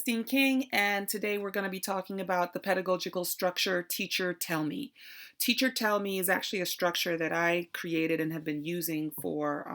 Christine King, and today we're going to be talking about the pedagogical structure Teacher Tell Me. Teacher Tell Me is actually a structure that I created and have been using for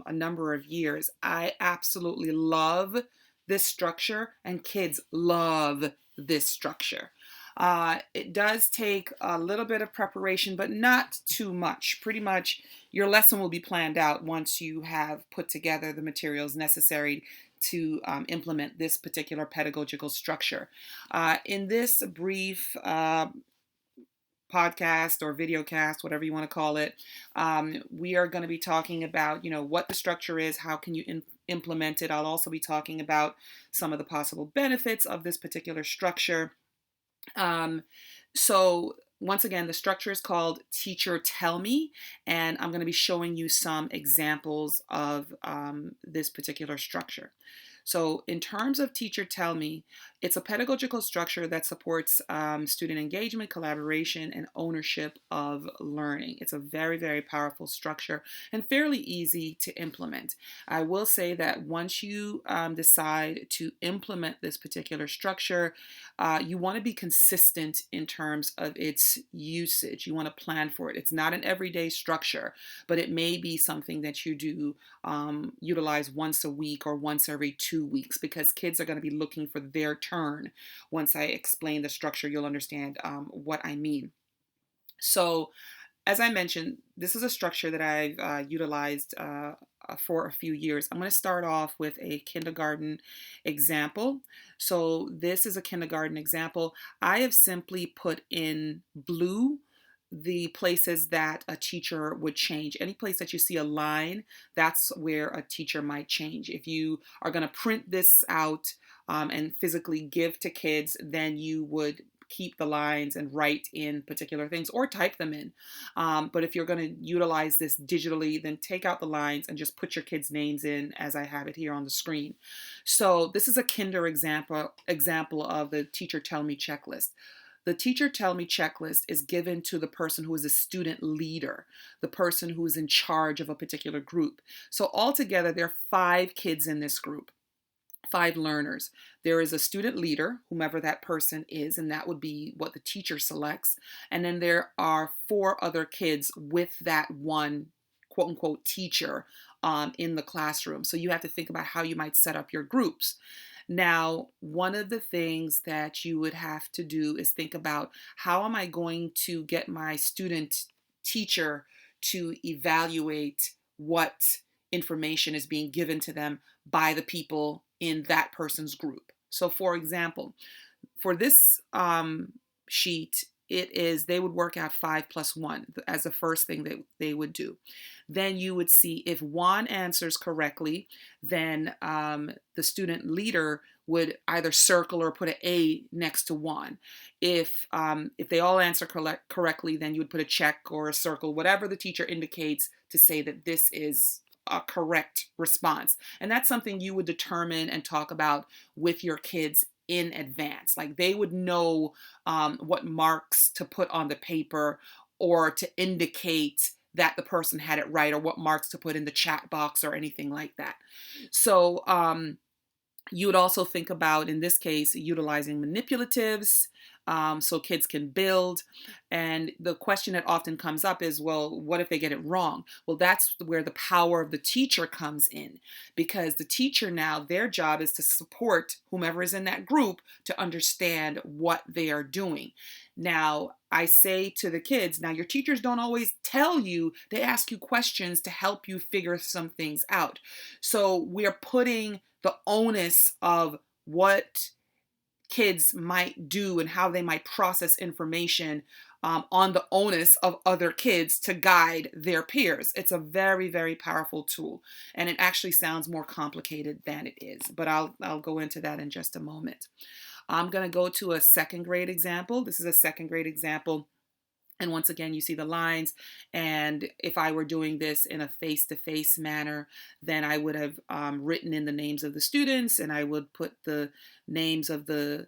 a number of years. I absolutely love this structure, and kids love this structure. It does take a little bit of preparation, but not too much. Pretty much your lesson will be planned out once you have put together the materials necessary to implement this particular pedagogical structure. In this brief podcast or video cast, whatever you want to call it, we are going to be talking about, what the structure is, how can you implement it. I'll also be talking about some of the possible benefits of this particular structure. So once again, the structure is called Teacher Tell Me, and I'm going to be showing you some examples of this particular structure. So in terms of Teacher Tell Me, it's a pedagogical structure that supports student engagement, collaboration, and ownership of learning. It's a very, very powerful structure and fairly easy to implement. I will say that once you decide to implement this particular structure, you want to be consistent in terms of its usage. You want to plan for it. It's not an everyday structure, but it may be something that you do utilize once a week or once every 2 weeks, because kids are going to be looking for their turn. Once I explain the structure, you'll understand what I mean. So, as I mentioned, this is a structure that I've utilized for a few years. I'm going to start off with a kindergarten example. So this is a kindergarten example. I have simply put in blue the places that a teacher would change. Any place that you see a line, that's where a teacher might change. If you are going to print this out and physically give to kids, then you would keep the lines and write in particular things or type them in. But if you're going to utilize this digitally, then take out the lines and just put your kids' names in as I have it here on the screen. So this is a kinder example of the Teacher Tell Me checklist. The Teacher Tell Me checklist is given to the person who is a student leader, the person who is in charge of a particular group. So altogether, there are 5 kids in this group. 5 learners. There is a student leader, whomever that person is, and that would be what the teacher selects. And then there are 4 other kids with that one quote unquote teacher in the classroom. So you have to think about how you might set up your groups. Now, one of the things that you would have to do is think about, how am I going to get my student teacher to evaluate what information is being given to them by the people in that person's group. So for example, for this sheet, they would work out 5 plus 1 as the first thing that they would do. Then you would see if Juan answers correctly, then the student leader would either circle or put an A next to Juan. If they all answer correctly, then you would put a check or a circle, whatever the teacher indicates to say that this is a correct response. And that's something you would determine and talk about with your kids in advance. Like they would know what marks to put on the paper or to indicate that the person had it right, or what marks to put in the chat box or anything like that. So you would also think about, in this case, utilizing manipulatives so kids can build. And the question that often comes up is, well, what if they get it wrong? Well, that's where the power of the teacher comes in, because the teacher now, their job is to support whomever is in that group to understand what they are doing. Now, I say to the kids, now your teachers don't always tell you, they ask you questions to help you figure some things out. So we're putting the onus of what kids might do and how they might process information on the onus of other kids to guide their peers. It's a very, very powerful tool, and it actually sounds more complicated than it is, but I'll go into that in just a moment. I'm going to go to a second grade example. This is a second grade example. And once again, you see the lines. And if I were doing this in a face-to-face manner, then I would have written in the names of the students, and I would put the names of the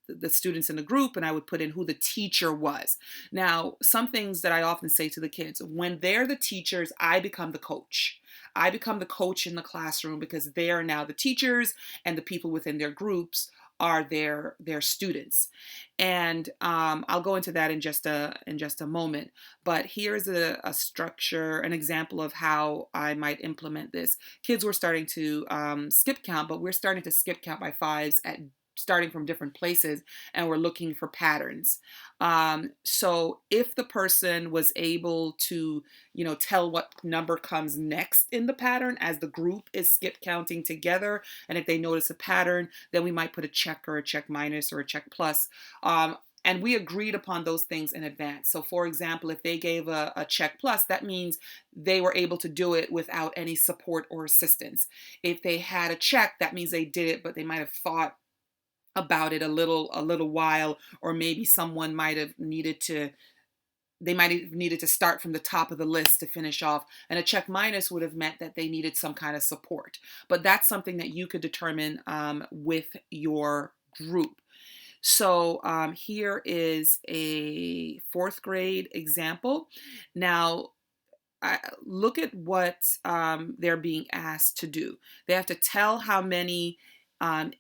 the students in the group, and I would put in who the teacher was. Now, some things that I often say to the kids, when they're the teachers, I become the coach. I become the coach in the classroom because they are now the teachers, and the people within their groups are their students. And I'll go into that in just a moment. But here's a structure, an example of how I might implement this. Kids were starting to skip count, but we're starting to skip count by fives at starting from different places, and we're looking for patterns. So if the person was able to, tell what number comes next in the pattern as the group is skip counting together, and if they notice a pattern, then we might put a check or a check minus or a check plus. And we agreed upon those things in advance. So for example, if they gave a check plus, that means they were able to do it without any support or assistance. If they had a check, that means they did it, but they might have thought about it a little while, or maybe someone might have needed to they might have needed to start from the top of the list to finish off, and a check minus would have meant that they needed some kind of support. But that's something that you could determine with your group. So here is a fourth grade example. Now, look at what they're being asked to do. They have to tell how many um,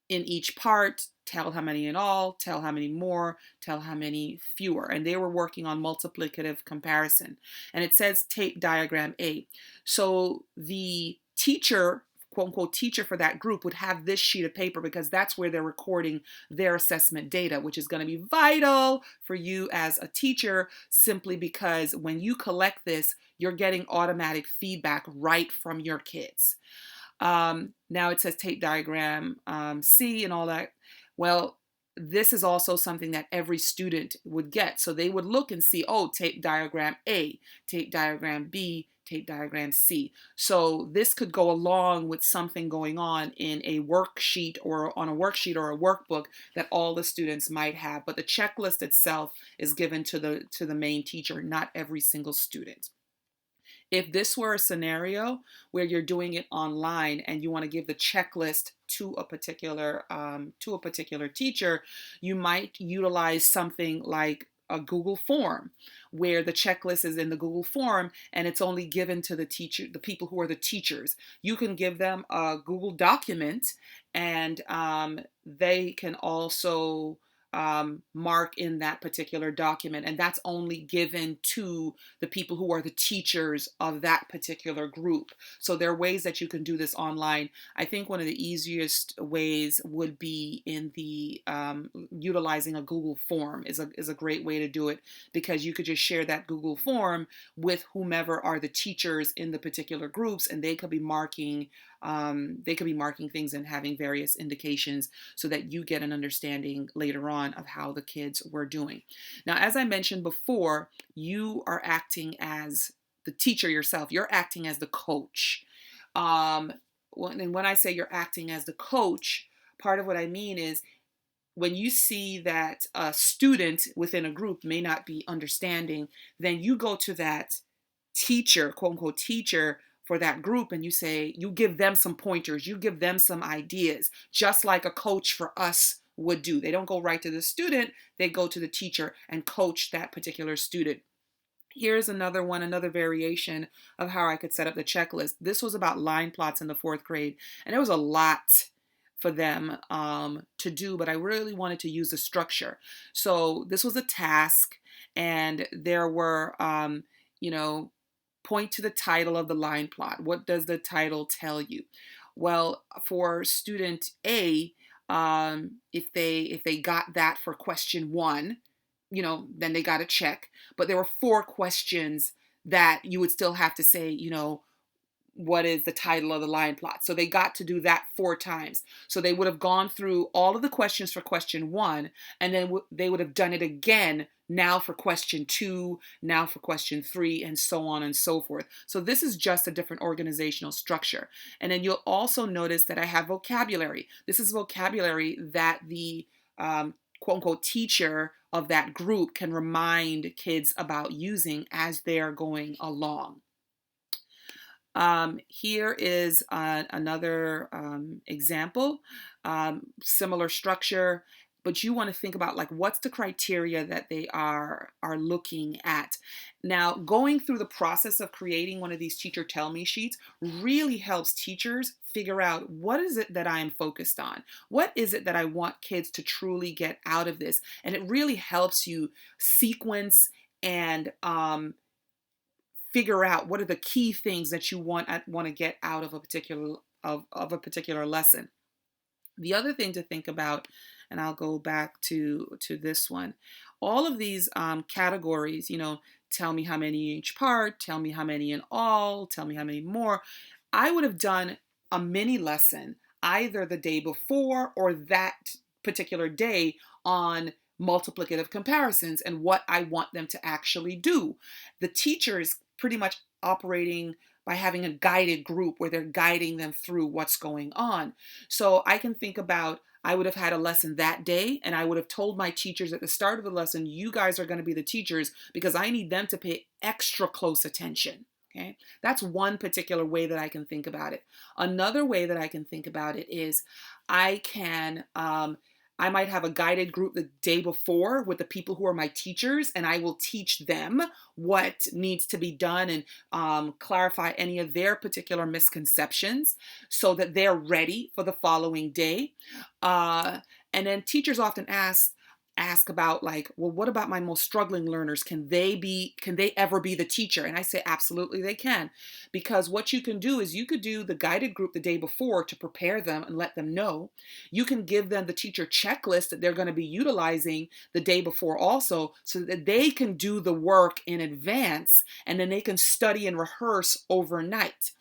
in each part, tell how many in all, tell how many more, tell how many fewer. And they were working on multiplicative comparison. And it says tape diagram A. So the teacher, quote unquote teacher for that group, would have this sheet of paper because that's where they're recording their assessment data, which is going to be vital for you as a teacher, simply because when you collect this, you're getting automatic feedback right from your kids. Now it says tape diagram C and all that. Well, this is also something that every student would get. So they would look and see, oh, tape diagram A, tape diagram B, tape diagram C. So this could go along with something going on in a worksheet or on a worksheet or a workbook that all the students might have. But the checklist itself is given to the main teacher, not every single student. If this were a scenario where you're doing it online and you want to give the checklist to a particular teacher, you might utilize something like a Google form, where the checklist is in the Google form and it's only given to the teacher, the people who are the teachers. You can give them a Google document, and they can also mark in that particular document, and that's only given to the people who are the teachers of that particular group. So there are ways that you can do this online. I think one of the easiest ways would be in the utilizing a Google form is a great way to do it, because you could just share that Google form with whomever are the teachers in the particular groups, and they could be marking things and having various indications so that you get an understanding later on of how the kids were doing. Now, as I mentioned before, you are acting as the teacher yourself. You're acting as the coach. And when I say you're acting as the coach, part of what I mean is when you see that a student within a group may not be understanding, then you go to that teacher, quote unquote teacher, for that group, and you give them some pointers, you give them some ideas, just like a coach for us would do. They don't go right to the student, they go to the teacher and coach that particular student. Here's another one, another variation of how I could set up the checklist. This was about line plots in the fourth grade, and there was a lot for them to do, but I really wanted to use the structure. So this was a task, and there were, point to the title of the line plot. What does the title tell you? Well, for student A, if they got that for question one, then they got a check. But there were four questions that you would still have to say, what is the title of the line plot? So they got to do that 4 times. So they would have gone through all of the questions for question 1, and then they would have done it again now for question 2, now for question 3, and so on and so forth. So this is just a different organizational structure. And then you'll also notice that I have vocabulary. This is vocabulary that the quote unquote teacher of that group can remind kids about using as they're going along. Here is another example, similar structure. but you want to think about like what's the criteria that they are looking at. Now, going through the process of creating one of these teacher tell me sheets really helps teachers figure out what is it that I am focused on? What is it that I want kids to truly get out of this? And it really helps you sequence and figure out what are the key things that you want to get out of a particular of a particular lesson. The other thing to think about, and I'll go back to this one, all of these categories, tell me how many in each part, tell me how many in all, tell me how many more. I would have done a mini lesson either the day before or that particular day on multiplicative comparisons and what I want them to actually do. The teacher is pretty much operating by having a guided group where they're guiding them through what's going on. So I can think about, I would have had a lesson that day and I would have told my teachers at the start of the lesson, you guys are going to be the teachers because I need them to pay extra close attention. Okay, that's one particular way that I can think about it. Another way that I can think about it is I might have a guided group the day before with the people who are my teachers, and I will teach them what needs to be done and clarify any of their particular misconceptions so that they're ready for the following day. And then teachers often ask about like, well, what about my most struggling learners? Can they ever be the teacher? And I say absolutely they can, because what you can do is you could do the guided group the day before to prepare them and let them know. You can give them the teacher checklist that they're going to be utilizing the day before also, so that they can do the work in advance and then they can study and rehearse overnight.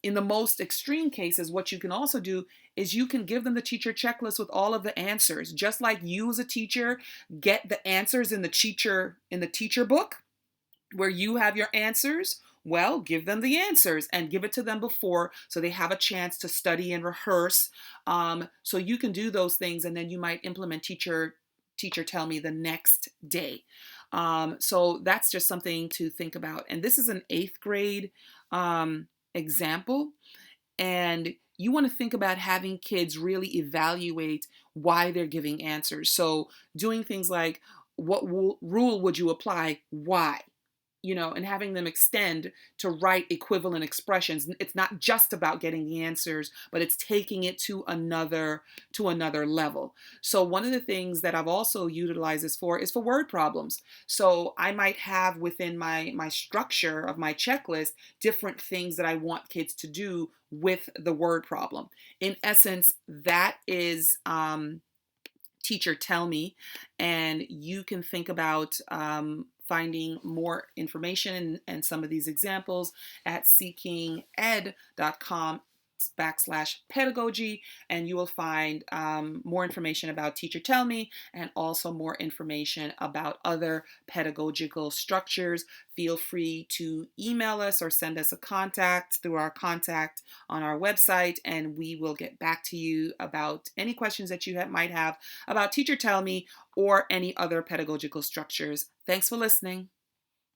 In the most extreme cases, what you can also do is you can give them the teacher checklist with all of the answers. Just like you as a teacher get the answers in the teacher book where you have your answers, well, give them the answers and give it to them before so they have a chance to study and rehearse. So you can do those things and then you might implement teacher tell me the next day. So that's just something to think about. And this is an 8th grade example, and you want to think about having kids really evaluate why they're giving answers. So doing things like, what rule would you apply? Why? And having them extend to write equivalent expressions. It's not just about getting the answers, but it's taking it to another level. So one of the things that I've also utilized this for is for word problems. So I might have within my structure of my checklist different things that I want kids to do with the word problem. In essence, that is teacher tell me, and you can think about finding more information and some of these examples at seekinged.com/pedagogy, and you will find more information about teacher tell me and also more information about other pedagogical structures. Feel free to email us or send us a contact through our contact on our website, and we will get back to you about any questions that you might have about teacher tell me or any other pedagogical structures. Thanks for listening.